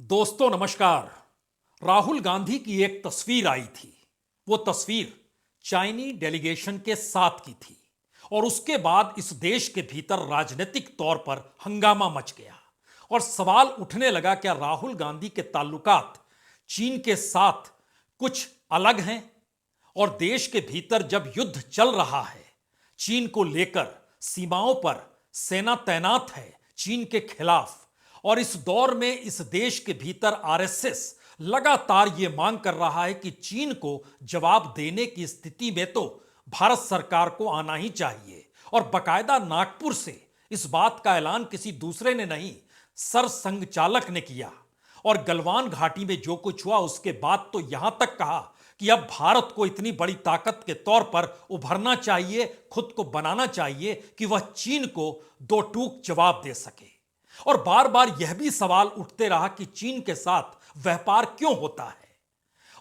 दोस्तों नमस्कार। राहुल गांधी की एक तस्वीर आई थी। वो तस्वीर चाइनी डेलीगेशन के साथ की थी और उसके बाद इस देश के भीतर राजनीतिक तौर पर हंगामा मच गया और सवाल उठने लगा, क्या राहुल गांधी के ताल्लुकात चीन के साथ कुछ अलग हैं? और देश के भीतर जब युद्ध चल रहा है, चीन को लेकर सीमाओं पर सेना तैनात है चीन के खिलाफ, और इस दौर में इस देश के भीतर आरएसएस लगातार यह मांग कर रहा है कि चीन को जवाब देने की स्थिति में तो भारत सरकार को आना ही चाहिए। और बकायदा नागपुर से इस बात का ऐलान किसी दूसरे ने नहीं, सरसंघ चालक ने किया। और गलवान घाटी में जो कुछ हुआ उसके बाद तो यहां तक कहा कि अब भारत को इतनी बड़ी ताकत के तौर पर उभरना चाहिए, खुद को बनाना चाहिए कि वह चीन को दो टूक जवाब दे सके। और बार बार यह भी सवाल उठते रहा कि चीन के साथ व्यापार क्यों होता है,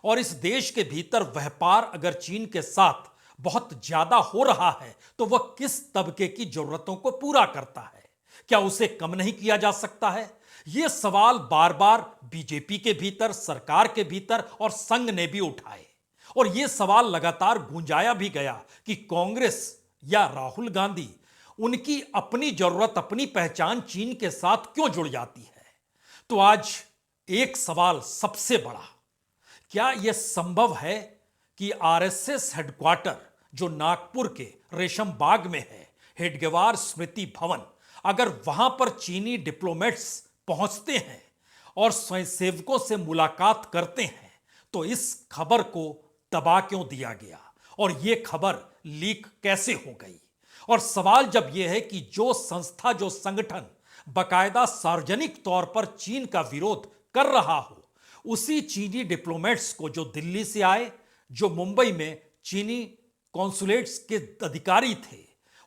और इस देश के भीतर व्यापार अगर चीन के साथ बहुत ज्यादा हो रहा है तो वह किस तबके की जरूरतों को पूरा करता है, क्या उसे कम नहीं किया जा सकता है? यह सवाल बार बार बीजेपी के भीतर, सरकार के भीतर और संघ ने भी उठाए, और यह सवाल लगातार गूंजाया भी गया कि कांग्रेस या राहुल गांधी, उनकी अपनी जरूरत, अपनी पहचान चीन के साथ क्यों जुड़ जाती है। तो आज एक सवाल सबसे बड़ा, क्या यह संभव है कि आरएसएस हेडक्वार्टर जो नागपुर के रेशम बाग में है, हेडगेवार स्मृति भवन, अगर वहां पर चीनी डिप्लोमेट्स पहुंचते हैं और स्वयंसेवकों से मुलाकात करते हैं तो इस खबर को दबा क्यों दिया गया और यह खबर लीक कैसे हो गई? और सवाल जब यह है कि जो संस्था, जो संगठन बकायदा सार्वजनिक तौर पर चीन का विरोध कर रहा हो, उसी चीनी डिप्लोमेट्स को जो दिल्ली से आए, जो मुंबई में चीनी कॉन्सुलेट्स के अधिकारी थे,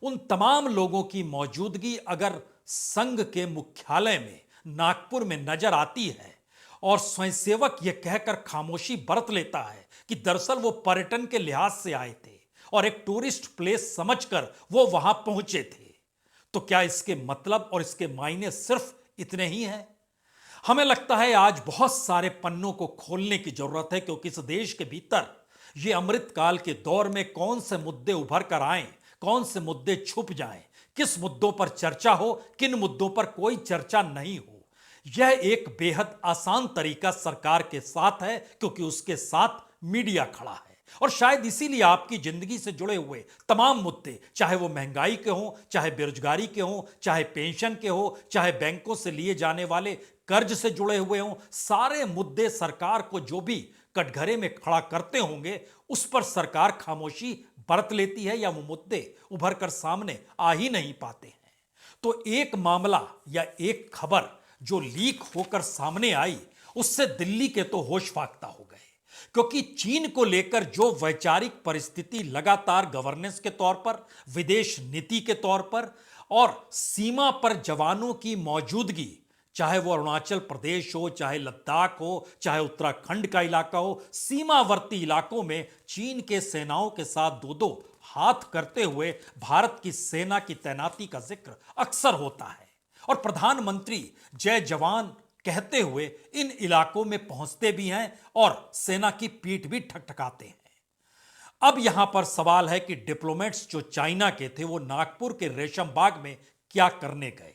उन तमाम लोगों की मौजूदगी अगर संघ के मुख्यालय में नागपुर में नजर आती है और स्वयंसेवक यह कहकर खामोशी बरत लेता है कि दरअसल वो पर्यटन के लिहाज से आए थे और एक टूरिस्ट प्लेस समझकर वो वहां पहुंचे थे, तो क्या इसके मतलब और इसके मायने सिर्फ इतने ही हैं? हमें लगता है आज बहुत सारे पन्नों को खोलने की जरूरत है, क्योंकि इस देश के भीतर ये अमृतकाल के दौर में कौन से मुद्दे उभर कर आए, कौन से मुद्दे छुप जाएं, किस मुद्दों पर चर्चा हो, किन मुद्दों पर कोई चर्चा नहीं हो, यह एक बेहद आसान तरीका सरकार के साथ है, क्योंकि उसके साथ मीडिया खड़ा है। और शायद इसीलिए आपकी जिंदगी से जुड़े हुए तमाम मुद्दे, चाहे वो महंगाई के हों, चाहे बेरोजगारी के हों, चाहे पेंशन के हों, चाहे बैंकों से लिए जाने वाले कर्ज से जुड़े हुए हों, सारे मुद्दे सरकार को जो भी कटघरे में खड़ा करते होंगे, उस पर सरकार खामोशी बरत लेती है या वो मुद्दे उभर कर सामने आ ही नहीं पाते हैं। तो एक मामला या एक खबर जो लीक होकर सामने आई, उससे दिल्ली के तो होश फाख्ता हो गए, क्योंकि चीन को लेकर जो वैचारिक परिस्थिति लगातार गवर्नेंस के तौर पर, विदेश नीति के तौर पर और सीमा पर जवानों की मौजूदगी, चाहे वो अरुणाचल प्रदेश हो, चाहे लद्दाख हो, चाहे उत्तराखंड का इलाका हो, सीमावर्ती इलाकों में चीन के सेनाओं के साथ दो दो हाथ करते हुए भारत की सेना की तैनाती का जिक्र अक्सर होता है, और प्रधानमंत्री जय जवान कहते हुए इन इलाकों में पहुंचते भी हैं और सेना की पीठ भी ठकठकाते हैं। अब यहां पर सवाल है कि डिप्लोमेट्स जो चाइना के थे वो नागपुर के रेशम बाग में क्या करने गए?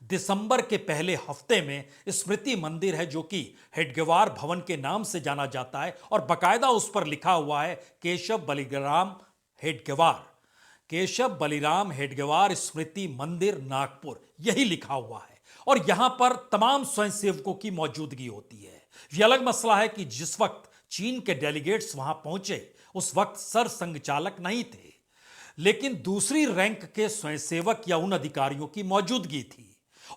दिसंबर के पहले हफ्ते में स्मृति मंदिर है जो कि हेडगेवार भवन के नाम से जाना जाता है, और बकायदा उस पर लिखा हुआ है केशव बलिराम हेडगेवार, केशव बलिराम हेडगेवार स्मृति मंदिर नागपुर, यही लिखा हुआ है। और यहां पर तमाम स्वयंसेवकों की मौजूदगी होती है। यह अलग मसला है कि जिस वक्त चीन के डेलीगेट्स वहां पहुंचे उस वक्त सरसंघ चालक नहीं थे, लेकिन दूसरी रैंक के स्वयंसेवक या उन अधिकारियों की मौजूदगी थी।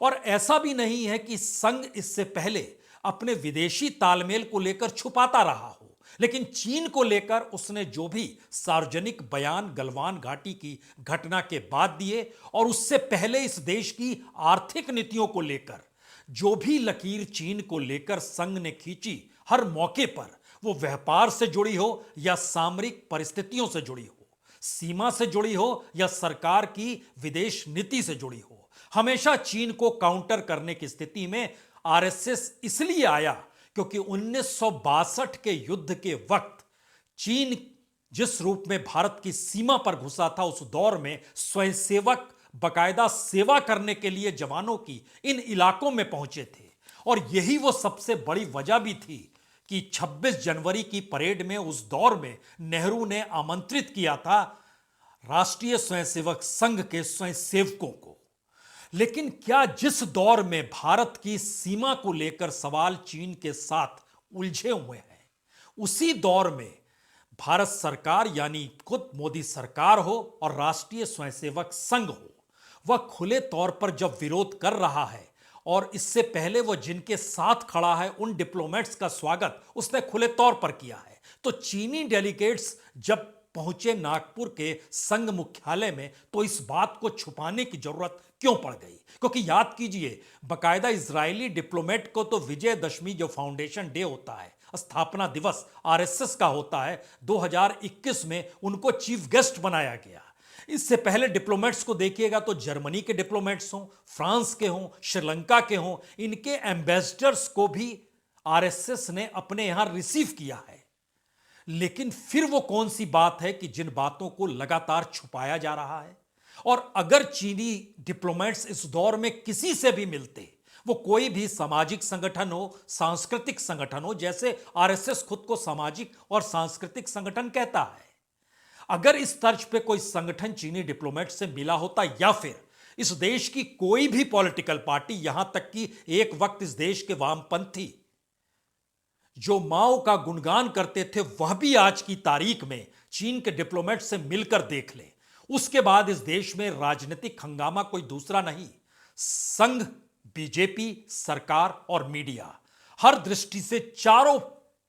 और ऐसा भी नहीं है कि संघ इससे पहले अपने विदेशी तालमेल को लेकर छुपाता रहा हो, लेकिन चीन को लेकर उसने जो भी सार्वजनिक बयान गलवान घाटी की घटना के बाद दिए, और उससे पहले इस देश की आर्थिक नीतियों को लेकर जो भी लकीर चीन को लेकर संघ ने खींची, हर मौके पर वो व्यापार से जुड़ी हो या सामरिक परिस्थितियों से जुड़ी हो, सीमा से जुड़ी हो या सरकार की विदेश नीति से जुड़ी हो, हमेशा चीन को काउंटर करने की स्थिति में आरएसएस इसलिए आया क्योंकि 1962 के युद्ध के वक्त चीन जिस रूप में भारत की सीमा पर घुसा था, उस दौर में स्वयंसेवक बकायदा सेवा करने के लिए जवानों की इन इलाकों में पहुंचे थे। और यही वो सबसे बड़ी वजह भी थी कि 26 जनवरी की परेड में उस दौर में नेहरू ने आमंत्रित किया था राष्ट्रीय स्वयंसेवक संघ के स्वयंसेवकों को। लेकिन क्या जिस दौर में भारत की सीमा को लेकर सवाल चीन के साथ उलझे हुए हैं, उसी दौर में भारत सरकार यानी खुद मोदी सरकार हो और राष्ट्रीय स्वयंसेवक संघ हो, वह खुले तौर पर जब विरोध कर रहा है और इससे पहले वह जिनके साथ खड़ा है उन डिप्लोमेट्स का स्वागत उसने खुले तौर पर किया है, तो चीनी डेलीगेट्स जब पहुंचे नागपुर के संघ मुख्यालय में तो इस बात को छुपाने की जरूरत क्यों पड़ गई? क्योंकि याद कीजिए, बकायदा इजरायली डिप्लोमेट को तो विजयदशमी जो फाउंडेशन डे होता है, स्थापना दिवस आरएसएस का होता है, 2021 में उनको चीफ गेस्ट बनाया गया। इससे पहले डिप्लोमेट्स को देखिएगा तो जर्मनी के डिप्लोमेट्स हों, फ्रांस के हों, श्रीलंका के हों, इनके एम्बेसडर्स को भी आरएसएस ने अपने यहां रिसीव किया है। लेकिन फिर वो कौन सी बात है कि जिन बातों को लगातार छुपाया जा रहा है? और अगर चीनी डिप्लोमेट्स इस दौर में किसी से भी मिलते, वो कोई भी सामाजिक संगठन हो, सांस्कृतिक संगठन हो, जैसे आरएसएस खुद को सामाजिक और सांस्कृतिक संगठन कहता है, अगर इस तर्ज पे कोई संगठन चीनी डिप्लोमेट से मिला होता या फिर इस देश की कोई भी पॉलिटिकल पार्टी, यहां तक कि एक वक्त इस देश के वामपंथी जो माओ का गुणगान करते थे, वह भी आज की तारीख में चीन के डिप्लोमेट से मिलकर देख ले, उसके बाद इस देश में राजनीतिक हंगामा कोई दूसरा नहीं, संघ, बीजेपी, सरकार और मीडिया, हर दृष्टि से चारों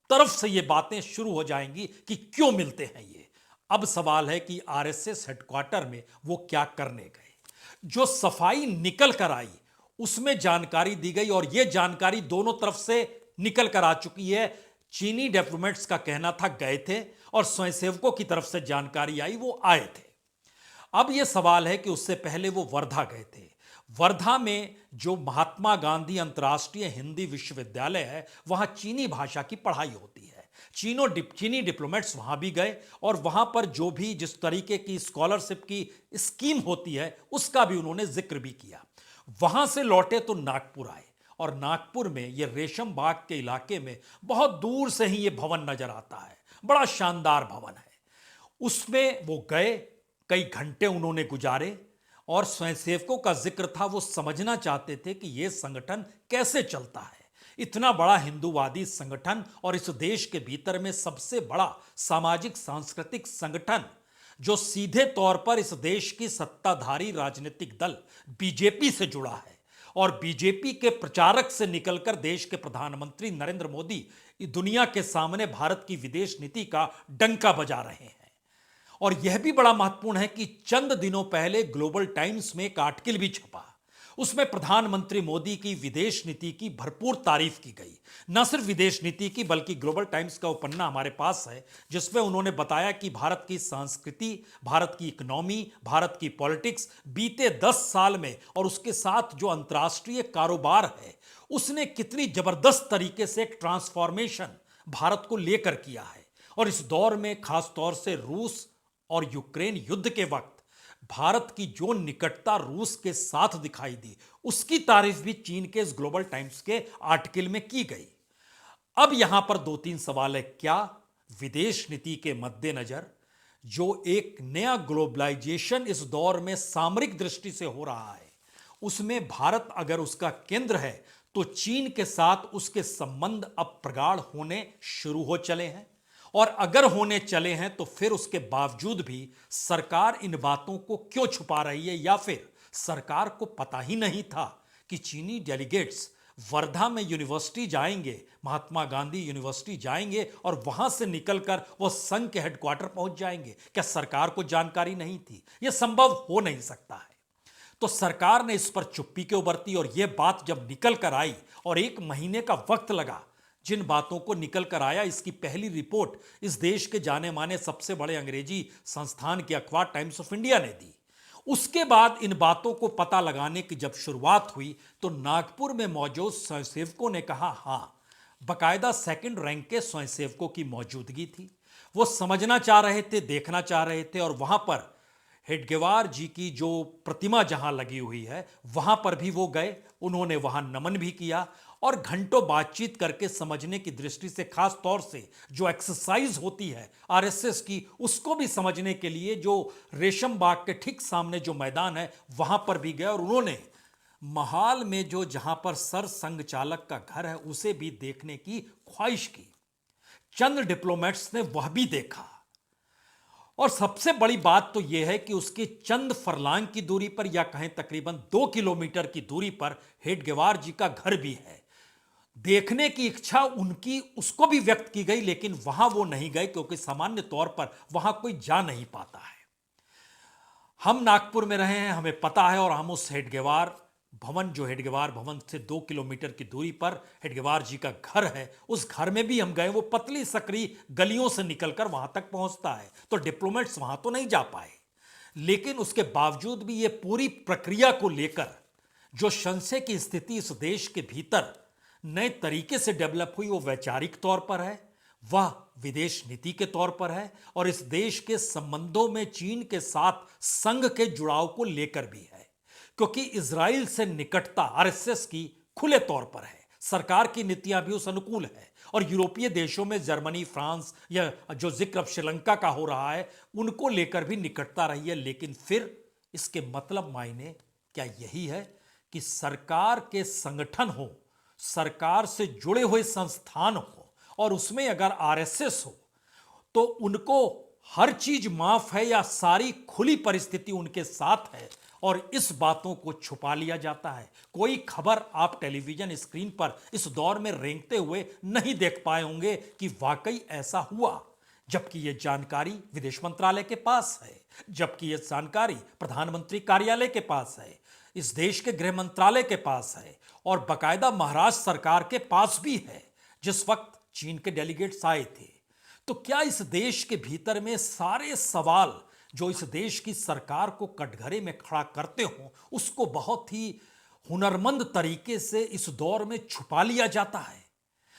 तरफ से ये बातें शुरू हो जाएंगी कि क्यों मिलते हैं ये। अब सवाल है कि आरएसएस हेडक्वार्टर में वो क्या करने गए? जो सफाई निकल कर आई उसमें जानकारी दी गई और ये जानकारी दोनों तरफ से निकल कर आ चुकी है। चीनी डिप्लोमेट्स का कहना था गए थे और स्वयंसेवकों की तरफ से जानकारी आई वो आए थे। अब यह सवाल है कि उससे पहले वो वर्धा गए थे। वर्धा में जो महात्मा गांधी अंतर्राष्ट्रीय हिंदी विश्वविद्यालय है, वहां चीनी भाषा की पढ़ाई होती है। चीनी डिप्लोमेट्स वहां भी गए और वहां पर जो भी जिस तरीके की स्कॉलरशिप की स्कीम होती है उसका भी उन्होंने जिक्र भी किया। वहां से लौटे तो नागपुर आए और नागपुर में ये रेशम बाग के इलाके में बहुत दूर से ही ये भवन नजर आता है, बड़ा शानदार भवन है। उसमें वो गए, कई घंटे उन्होंने गुजारे और स्वयंसेवकों का जिक्र था। वो समझना चाहते थे कि यह संगठन कैसे चलता है, इतना बड़ा हिंदूवादी संगठन और इस देश के भीतर में सबसे बड़ा सामाजिक सांस्कृतिक संगठन जो सीधे तौर पर इस देश की सत्ताधारी राजनीतिक दल बीजेपी से जुड़ा है और बीजेपी के प्रचारक से निकलकर देश के प्रधानमंत्री नरेंद्र मोदी दुनिया के सामने भारत की विदेश नीति का डंका बजा रहे हैं। और यह भी बड़ा महत्वपूर्ण है कि चंद दिनों पहले ग्लोबल टाइम्स में एक आर्टिकल भी छपा, उसमें प्रधानमंत्री मोदी की विदेश नीति की भरपूर तारीफ की गई। न सिर्फ विदेश नीति की बल्कि ग्लोबल टाइम्स का वो पन्ना हमारे पास है जिसमें उन्होंने बताया कि भारत की संस्कृति, भारत की इकोनॉमी, भारत की पॉलिटिक्स बीते 10 साल में और उसके साथ जो अंतर्राष्ट्रीय कारोबार है उसने कितनी जबरदस्त तरीके से एक ट्रांसफॉर्मेशन भारत को लेकर किया है। और इस दौर में खास तौर से रूस और यूक्रेन युद्ध के वक्त भारत की जो निकटता रूस के साथ दिखाई दी, उसकी तारीफ भी चीन के इस ग्लोबल टाइम्स के आर्टिकल में की गई। अब यहां पर 2-3 सवाल है। क्या विदेश नीति के मद्देनजर जो एक नया ग्लोबलाइजेशन इस दौर में सामरिक दृष्टि से हो रहा है, उसमें भारत अगर उसका केंद्र है तो चीन के साथ उसके संबंध अब प्रगाढ़ होने शुरू हो चले हैं। और अगर होने चले हैं तो फिर उसके बावजूद भी सरकार इन बातों को क्यों छुपा रही है, या फिर सरकार को पता ही नहीं था कि चीनी डेलीगेट्स वर्धा में यूनिवर्सिटी जाएंगे, महात्मा गांधी यूनिवर्सिटी जाएंगे और वहां से निकलकर वो संघ के हेडक्वार्टर पहुंच जाएंगे? क्या सरकार को जानकारी नहीं थी? यह संभव हो नहीं सकता है। तो सरकार ने इस पर चुप्पी क्यों बरती? और यह बात जब निकल कर आई और 1 महीने का वक्त लगा जिन बातों को निकल कर आया, इसकी पहली रिपोर्ट इस देश के जाने माने सबसे बड़े अंग्रेजी संस्थान के अखबार टाइम्स ऑफ इंडिया ने दी। उसके बाद इन बातों को पता लगाने की जब शुरुआत हुई तो नागपुर में मौजूद स्वयंसेवकों ने कहा हां, बकायदा सेकंड रैंक के स्वयंसेवकों की मौजूदगी थी। वो समझना चाह रहे थे, देखना चाह रहे थे, और वहां पर हेडगेवार जी की जो प्रतिमा जहां लगी हुई है वहां पर भी वो गए, उन्होंने वहां नमन भी किया और घंटों बातचीत करके समझने की दृष्टि से, खास तौर से जो एक्सरसाइज होती है आरएसएस की, उसको भी समझने के लिए जो रेशम बाग के ठीक सामने जो मैदान है वहां पर भी गए और उन्होंने महाल में जो जहां पर सर संघ चालक का घर है उसे भी देखने की ख्वाहिश की। चंद डिप्लोमेट्स ने वह भी देखा और सबसे बड़ी बात तो यह है कि उसके चंद फरलांग की दूरी पर, या कहें तकरीबन 2 किलोमीटर की दूरी पर, हेडगेवार जी का घर भी है। देखने की इच्छा उनकी उसको भी व्यक्त की गई, लेकिन वहां वो नहीं गए क्योंकि सामान्य तौर पर वहां कोई जा नहीं पाता है। हम नागपुर में रहे हैं, हमें पता है, और हम उस हेडगेवार भवन, जो हेडगेवार भवन से 2 किलोमीटर की दूरी पर हेडगेवार जी का घर है, उस घर में भी हम गए। वो पतली सकरी गलियों से निकलकर वहां तक पहुंचता है, तो डिप्लोमेट्स वहां तो नहीं जा पाए। लेकिन उसके बावजूद भी ये पूरी प्रक्रिया को लेकर जो संशय की स्थिति इस देश के भीतर नए तरीके से डेवलप हुई, वो वैचारिक तौर पर है, वह विदेश नीति के तौर पर है, और इस देश के संबंधों में चीन के साथ संघ के जुड़ाव को लेकर भी है। क्योंकि इजराइल से निकटता आरएसएस की खुले तौर पर है, सरकार की नीतियां भी उस अनुकूल है, और यूरोपीय देशों में जर्मनी, फ्रांस, या जो जिक्र अब श्रीलंका का हो रहा है, उनको लेकर भी निकटता रही है। लेकिन फिर इसके मतलब मायने क्या यही है कि सरकार के संगठन हो, सरकार से जुड़े हुए संस्थान हो, और उसमें अगर आरएसएस हो तो उनको हर चीज माफ है, या सारी खुली परिस्थिति उनके साथ है और इस बातों को छुपा लिया जाता है। कोई खबर आप टेलीविजन स्क्रीन पर इस दौर में रेंगते हुए नहीं देख पाए होंगे कि वाकई ऐसा हुआ, जबकि यह जानकारी विदेश मंत्रालय के पास है, जबकि यह जानकारी प्रधानमंत्री कार्यालय के पास है, इस देश के गृह मंत्रालय के पास है, और बकायदा महाराष्ट्र सरकार के पास भी है जिस वक्त चीन के डेलीगेट्स आए थे। तो क्या इस देश के भीतर में सारे सवाल जो इस देश की सरकार को कटघरे में खड़ा करते हो, उसको बहुत ही हुनरमंद तरीके से इस दौर में छुपा लिया जाता है?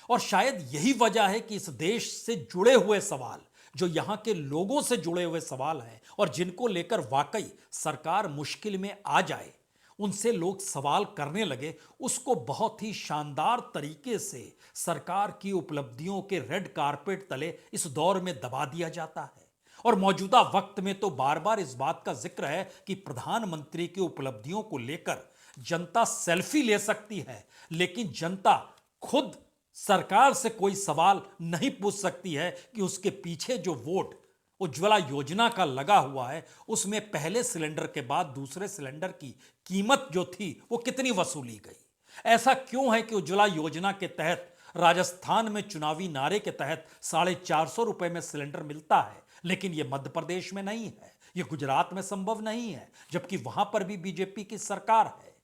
और शायद यही वजह है कि इस देश से जुड़े हुए सवाल, जो यहां के लोगों से जुड़े हुए सवाल हैं और जिनको लेकर वाकई सरकार मुश्किल में आ जाए, उनसे लोग सवाल करने लगे, उसको बहुत ही शानदार तरीके से सरकार की उपलब्धियों के रेड कारपेट तले इस दौर में दबा दिया जाता है। और मौजूदा वक्त में तो बार बार इस बात का जिक्र है कि प्रधानमंत्री की उपलब्धियों को लेकर जनता सेल्फी ले सकती है, लेकिन जनता खुद सरकार से कोई सवाल नहीं पूछ सकती है कि उसके पीछे जो वोट उज्ज्वला योजना का लगा हुआ है, उसमें पहले सिलेंडर के बाद दूसरे सिलेंडर की कीमत जो थी वो कितनी वसूली गई। ऐसा क्यों है कि उज्ज्वला योजना के तहत राजस्थान में चुनावी नारे के तहत 450 रुपए में सिलेंडर मिलता है, लेकिन यह मध्य प्रदेश में नहीं है, यह गुजरात में संभव नहीं है, जबकि वहां पर भी बीजेपी की सरकार है।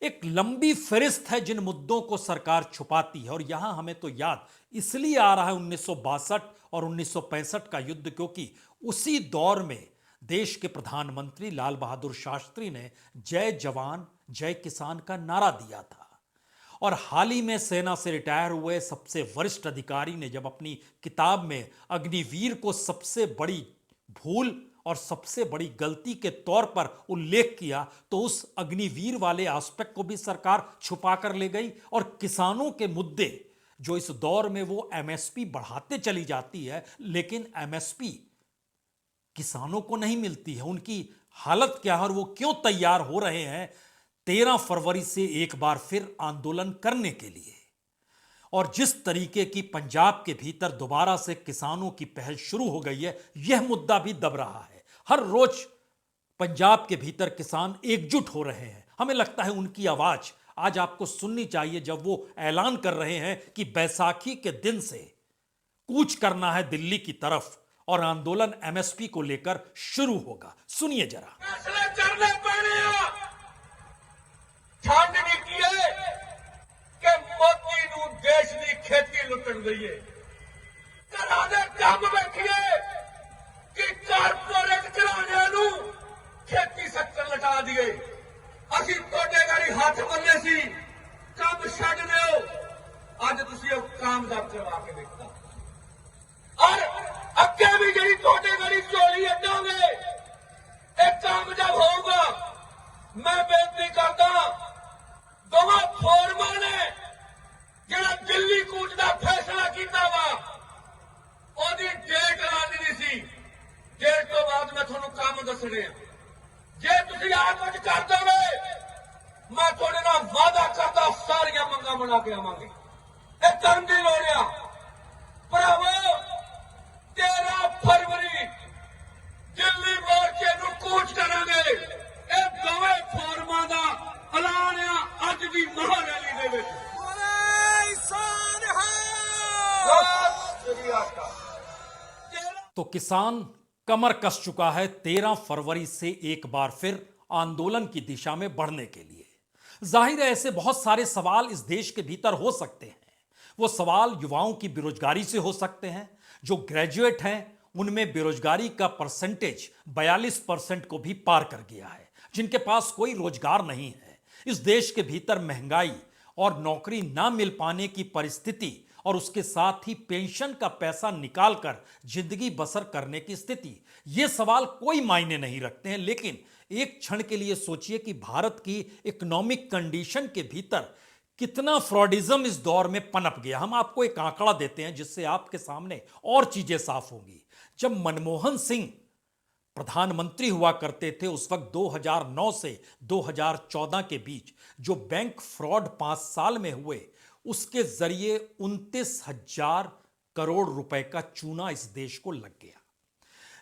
एक लंबी फहरिस्त है जिन मुद्दों को सरकार छुपाती है, और यहां हमें तो याद इसलिए आ रहा है 1962 और 1965 का युद्ध, क्योंकि उसी दौर में देश के प्रधानमंत्री लाल बहादुर शास्त्री ने जय जवान जय किसान का नारा दिया था। और हाल ही में सेना से रिटायर हुए सबसे वरिष्ठ अधिकारी ने जब अपनी किताब में अग्निवीर को सबसे बड़ी भूल और सबसे बड़ी गलती के तौर पर उल्लेख किया, तो उस अग्निवीर वाले एस्पेक्ट को भी सरकार छुपा कर ले गई। और किसानों के मुद्दे जो इस दौर में वो एमएसपी बढ़ाते चली जाती है, लेकिन एमएसपी किसानों को नहीं मिलती है। उनकी हालत क्या है और वो क्यों तैयार हो रहे हैं 13 फरवरी से एक बार फिर आंदोलन करने के लिए। और जिस तरीके की पंजाब के भीतर दोबारा से किसानों की पहल शुरू हो गई है, यह मुद्दा भी दब रहा है। हर रोज पंजाब के भीतर किसान एकजुट हो रहे हैं। हमें लगता है उनकी आवाज आज आपको सुननी चाहिए, जब वो ऐलान कर रहे हैं कि बैसाखी के दिन से कूच करना है दिल्ली की तरफ और आंदोलन एमएसपी को लेकर शुरू होगा। सुनिए जरा। ठंड नहीं किए कि मोदी नू देश की खेती लुटन गई है। घरां दे दम बैठिए कि कारपोरेट घराणियां नू खेती सकते ਦਈਏ। ਅਸੀਂ ਤੁਹਾਡੇ ਗਾੜੀ ਹੱਥ ਬੰਨੇ ਸੀ, ਕੰਮ ਛੱਡ ਦਿਓ। ਅੱਜ ਤੁਸੀਂ ਉਹ ਕਾਮਯਾਬ ਕਰਵਾ ਕੇ ਦੇਖਤਾ। ਔਰ ਅੱਗੇ ਵੀ ਜਿਹੜੀ ਤੁਹਾਡੇ ਗਾੜੀ ਝੋਲੀ ਅੱਡਾਂਗੇ, ਇਹ ਕਾਮਯਾਬ ਹੋਊਗਾ। ਮੈਂ ਬੇਨਤੀ ਕਰਦਾ, ਦੋਵਾਂ ਫੋਰਮਾਂ ਨੇ ਜਿਹੜਾ ਦਿੱਲੀ ਕੂਚ ਦਾ ਫੈਸਲਾ ਕੀਤਾ ਵਾ, ਉਹਦੀ ਡੇਟ ਐਲਾਨੀ ਨਹੀਂ ਸੀ। ਡੇਟ ਤੋਂ ਬਾਅਦ ਮੈਂ ਤੁਹਾਨੂੰ ਕੰਮ ਦੱਸਣੇ ਆ। ਜੇ ਤੁਸੀਂ ਆਹ ਕੁਝ ਕਰ ਦੋਗੇ, ਮੈਂ ਤੁਹਾਡੇ ਨਾਲ ਵਾਅਦਾ ਕਰਦਾ ਸਾਰੀਆਂ ਮੰਗਾਂ ਬਣਾ ਕੇ ਆਵਾਂਗੇ। ਇਹ ਕਰਨ ਦੀ ਲੋੜ ਆ ਭਰਾਵੋ। 13 ਫਰਵਰੀ ਦਿੱਲੀ ਮੋਰਚੇ ਨੂੰ ਕੂਚ ਕਰਾਂਗੇ। ਇਹ ਦੋਵੇਂ ਫੋਰਮਾਂ ਦਾ ਐਲਾਨ ਆ ਅੱਜ ਦੀ ਮਹਾਂ ਰੈਲੀ ਦੇ ਵਿੱਚ। तो किसान कमर कस चुका है 13 फरवरी से एक बार फिर आंदोलन की दिशा में बढ़ने के लिए। जाहिर है ऐसे बहुत सारे सवाल इस देश के भीतर हो सकते हैं। वो सवाल युवाओं की बेरोजगारी से हो सकते हैं। जो ग्रेजुएट हैं उनमें बेरोजगारी का परसेंटेज 42% को भी पार कर गया है। जिनके पास कोई रोजगार नहीं है, इस देश के भीतर महंगाई और नौकरी ना मिल पाने की परिस्थिति और उसके साथ ही पेंशन का पैसा निकालकर जिंदगी बसर करने की स्थिति, ये सवाल कोई मायने नहीं रखते हैं। लेकिन एक क्षण के लिए सोचिए कि भारत की इकोनॉमिक कंडीशन के भीतर कितना फ्रॉडिज्म इस दौर में पनप गया। हम आपको एक आंकड़ा देते हैं जिससे आपके सामने और चीजें साफ होंगी। जब मनमोहन सिंह प्रधानमंत्री हुआ करते थे, उस वक्त 2009 से 2014 के बीच जो बैंक फ्रॉड 5 साल में हुए, उसके जरिए 29,000 करोड़ रुपए का चूना इस देश को लग गया।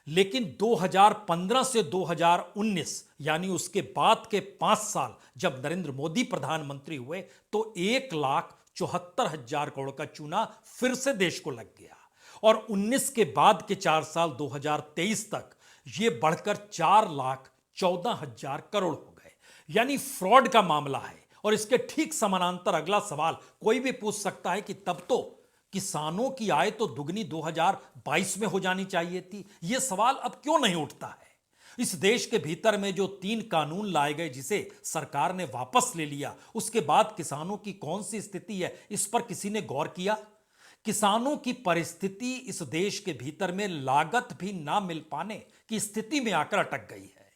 लेकिन 2015 से 2019 यानी उसके बाद के 5 साल जब नरेंद्र मोदी प्रधानमंत्री हुए, तो 1,74,000 करोड़ का चूना फिर से देश को लग गया। और 19 के बाद के 4 साल 2023 तक यह बढ़कर 4,14,000 करोड़ हो गए। यानी फ्रॉड का मामला है। और इसके ठीक समानांतर अगला सवाल कोई भी पूछ सकता है कि तब तो किसानों की आय तो दुगनी 2022 में हो जानी चाहिए थी। यह सवाल अब क्यों नहीं उठता है? इस देश के भीतर में जो 3 कानून लाए गए, जिसे सरकार ने वापस ले लिया, उसके बाद किसानों की कौन सी स्थिति है, इस पर किसी ने गौर किया? किसानों की परिस्थिति इस देश के भीतर में लागत भी ना मिल पाने की स्थिति में आकर अटक गई है।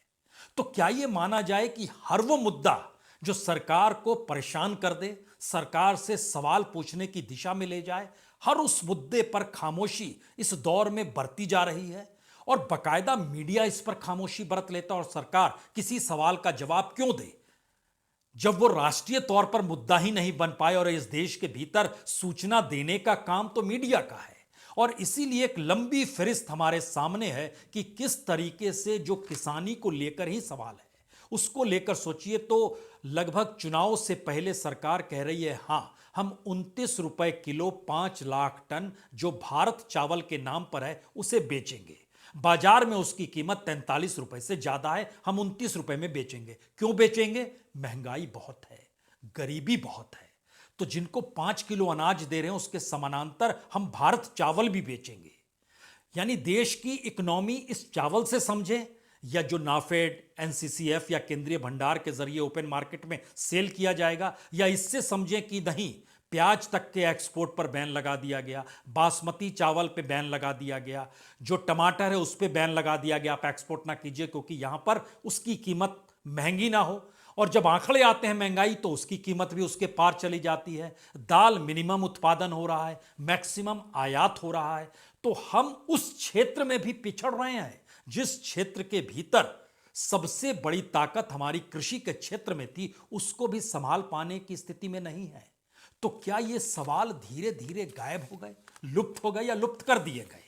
तो क्या यह माना जाए कि हर वो मुद्दा जो सरकार को परेशान कर दे, सरकार से सवाल पूछने की दिशा में ले जाए, हर उस मुद्दे पर खामोशी इस दौर में बरती जा रही है? और बाकायदा मीडिया इस पर खामोशी बरत लेता और सरकार किसी सवाल का जवाब क्यों दे, जब वो राष्ट्रीय तौर पर मुद्दा ही नहीं बन पाए? और इस देश के भीतर सूचना देने का काम तो मीडिया का है। और इसीलिए एक लंबी फहरिस्त हमारे सामने है कि किस तरीके से जो किसानी को लेकर ही सवाल है, उसको लेकर सोचिए तो लगभग चुनाव से पहले सरकार कह रही है, हां हम 29 रुपए किलो 5 लाख टन जो भारत चावल के नाम पर है उसे बेचेंगे। बाजार में उसकी कीमत 43 रुपए से ज्यादा है, हम 29 रुपए में बेचेंगे। क्यों बेचेंगे? महंगाई बहुत है, गरीबी बहुत है। तो जिनको 5 किलो अनाज दे रहे हैं उसके समानांतर हम भारत चावल भी बेचेंगे। यानी देश की इकोनॉमी इस चावल से समझे, या जो नाफेड, एनसीसीएफ या केंद्रीय भंडार के जरिए ओपन मार्केट में सेल किया जाएगा, या इससे समझें कि नहीं प्याज तक के एक्सपोर्ट पर बैन लगा दिया गया, बासमती चावल पे बैन लगा दिया गया, जो टमाटर है उस पे बैन लगा दिया गया, आप एक्सपोर्ट ना कीजिए क्योंकि यहां पर उसकी कीमत महंगी ना हो। और जब आंकड़े आते हैं महंगाई तो उसकी कीमत भी उसके पार चली जाती है। दाल मिनिमम उत्पादन हो रहा है, मैक्सिमम आयात हो रहा है। तो हम उस क्षेत्र में भी पिछड़ रहे हैं जिस क्षेत्र के भीतर सबसे बड़ी ताकत हमारी कृषि के क्षेत्र में थी, उसको भी संभाल पाने की स्थिति में नहीं है। तो क्या ये सवाल धीरे धीरे गायब हो गए, लुप्त हो गए, या लुप्त कर दिए गए?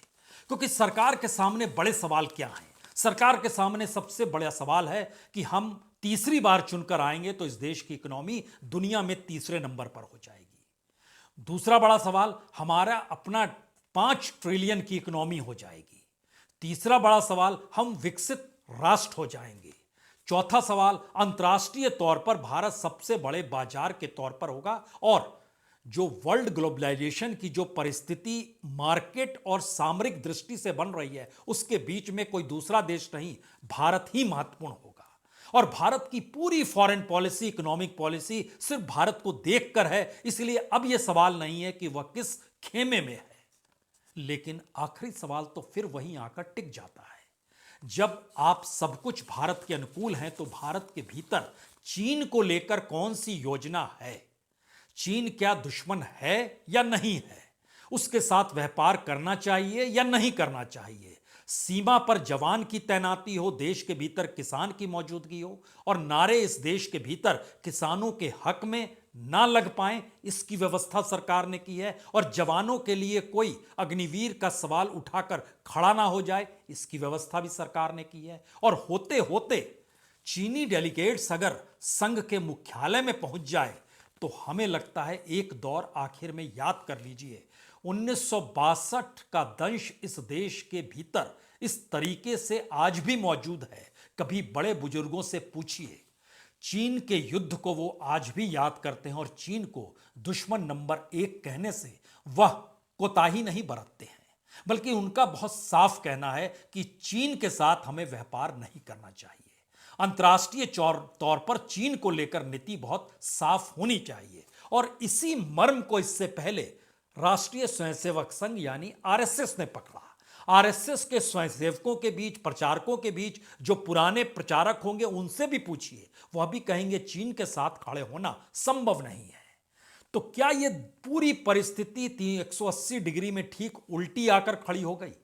क्योंकि सरकार के सामने बड़े सवाल क्या हैं? सरकार के सामने सबसे बड़ा सवाल है कि हम तीसरी बार चुनकर आएंगे तो इस देश की इकोनॉमी दुनिया में तीसरे नंबर पर हो जाएगी। दूसरा बड़ा सवाल, हमारा अपना 5 ट्रिलियन की इकोनॉमी हो जाएगी। तीसरा बड़ा सवाल, हम विकसित राष्ट्र हो जाएंगे। चौथा सवाल, अंतर्राष्ट्रीय तौर पर भारत सबसे बड़े बाजार के तौर पर होगा। और जो वर्ल्ड ग्लोबलाइजेशन की जो परिस्थिति मार्केट और सामरिक दृष्टि से बन रही है, उसके बीच में कोई दूसरा देश नहीं, भारत ही महत्वपूर्ण होगा। और भारत की पूरी फॉरेन पॉलिसी, इकोनॉमिक पॉलिसी सिर्फ भारत को देखकर है, इसलिए अब यह सवाल नहीं है कि वह किस खेमे में है। लेकिन आखिरी सवाल तो फिर वहीं आकर टिक जाता है। जब आप सब कुछ भारत के अनुकूल हैं, तो भारत के भीतर चीन को लेकर कौन सी योजना है? चीन क्या दुश्मन है या नहीं है? उसके साथ व्यापार करना चाहिए या नहीं करना चाहिए? सीमा पर जवान की तैनाती हो, देश के भीतर किसान की मौजूदगी हो और नारे इस देश के भीतर किसानों के हक में ना लग पाएं, इसकी व्यवस्था सरकार ने की है। और जवानों के लिए कोई अग्निवीर का सवाल उठाकर खड़ा ना हो जाए, इसकी व्यवस्था भी सरकार ने की है। और होते होते चीनी डेलीगेट्स अगर संघ के मुख्यालय में पहुंच जाए तो हमें लगता है एक दौर आखिर में याद कर लीजिए, 1962 का दंश इस देश के भीतर इस तरीके से आज भी मौजूद है। कभी बड़े बुजुर्गों से पूछिए, चीन के युद्ध को वो आज भी याद करते हैं और चीन को दुश्मन नंबर 1 कहने से वह कोताही नहीं बरतते हैं, बल्कि उनका बहुत साफ कहना है कि चीन के साथ हमें व्यापार नहीं करना चाहिए। अंतर्राष्ट्रीय तौर पर चीन को लेकर नीति बहुत साफ होनी चाहिए। और इसी मर्म को इससे पहले राष्ट्रीय स्वयंसेवक संघ यानी आरएसएस ने पकड़ा। आरएसएस के स्वयंसेवकों के बीच, प्रचारकों के बीच जो पुराने प्रचारक होंगे उनसे भी पूछिए, वह भी कहेंगे चीन के साथ खड़े होना संभव नहीं है। तो क्या यह पूरी परिस्थिति 180 डिग्री में ठीक उल्टी आकर खड़ी हो गई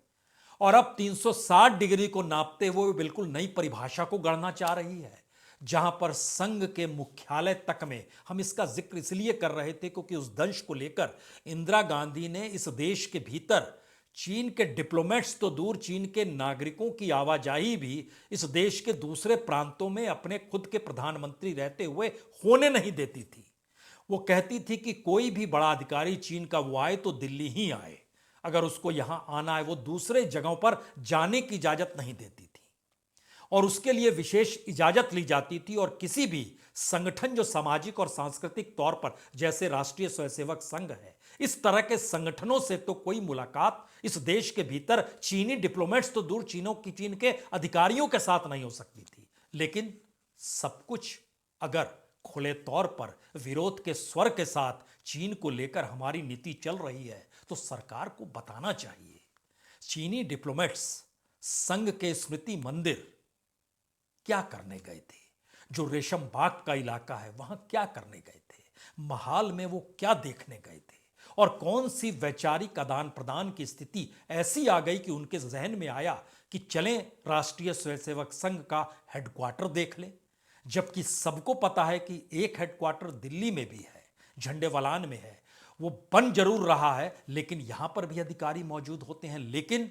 और अब 360 डिग्री को नापते हुए बिल्कुल नई परिभाषा को गढ़ना चाह रही है, जहां पर संघ के मुख्यालय तक में? हम इसका जिक्र इसलिए कर रहे थे क्योंकि उस दंश को लेकर इंदिरा गांधी ने इस देश के भीतर चीन के डिप्लोमेट्स तो दूर, चीन के नागरिकों की आवाजाही भी इस देश के दूसरे प्रांतों में अपने खुद के प्रधानमंत्री रहते हुए होने नहीं देती थी। वो कहती थी कि कोई भी बड़ा अधिकारी चीन का वो आए तो दिल्ली ही आए, अगर उसको यहां आना है, वो दूसरे जगहों पर जाने की इजाजत नहीं देती थी और उसके लिए विशेष इजाजत ली जाती थी। और किसी भी संगठन जो सामाजिक और सांस्कृतिक तौर पर, जैसे राष्ट्रीय स्वयंसेवक संघ है, इस तरह के संगठनों से तो कोई मुलाकात इस देश के भीतर चीनी डिप्लोमेट्स तो दूर, चीन के अधिकारियों के साथ नहीं हो सकती थी। लेकिन सब कुछ अगर खुले तौर पर विरोध के स्वर के साथ चीन को लेकर हमारी नीति चल रही है तो सरकार को बताना चाहिए। चीनी डिप्लोमेट्स संघ के स्मृति मंदिर क्या करने गए थे? जो रेशम बाग का इलाका है वहां क्या करने गए थे? महाल में वो क्या देखने गए थे? और कौन सी वैचारिक आदान प्रदान की स्थिति ऐसी आ गई कि उनके जहन में आया कि चलें राष्ट्रीय स्वयंसेवक संघ का हेडक्वार्टर देख लें, जबकि सबको पता है कि एक हेडक्वार्टर दिल्ली में भी है, झंडेवालान में है, वो बन जरूर रहा है, लेकिन यहां पर भी अधिकारी मौजूद होते हैं। लेकिन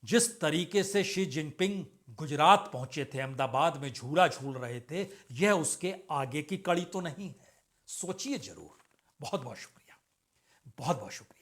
जिस तरीके से शी जिनपिंग गुजरात पहुंचे थे, अहमदाबाद में झूला झूल रहे थे, यह उसके आगे की कड़ी तो नहीं है? सोचिए जरूर। बहुत बहुत शुक्रिया, बहुत बहुत शुक्रिया।